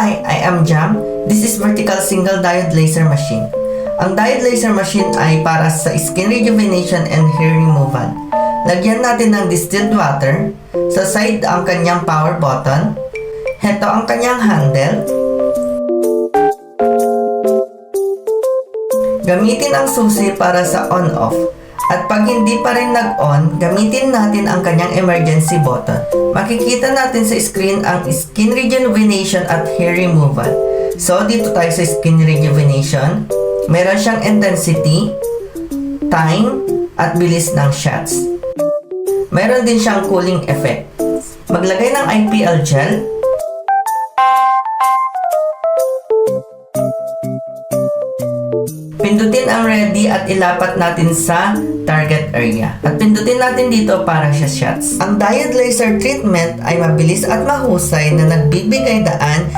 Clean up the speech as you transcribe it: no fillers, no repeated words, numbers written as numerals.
Hi, I am Jam. This is vertical single diode laser machine. Ang diode laser machine ay para sa skin rejuvenation and hair removal. Lagyan natin ng distilled water. Sa side ang kanyang power button. Heto ang kanyang handle. Gamitin ang susi para sa on-off. At pag hindi pa rin nag-on, gamitin natin ang kanyang emergency button. Makikita natin sa screen ang skin rejuvenation at hair removal. So, dito tayo sa skin rejuvenation. Meron siyang intensity, time, at bilis ng shots. Meron din siyang cooling effect. Maglagay ng IPL gel. Pindutin ang ready at ilapat natin sa target area. At pindutin natin dito para sa shots. Ang diode laser treatment ay mabilis at mahusay na nagbibigay daan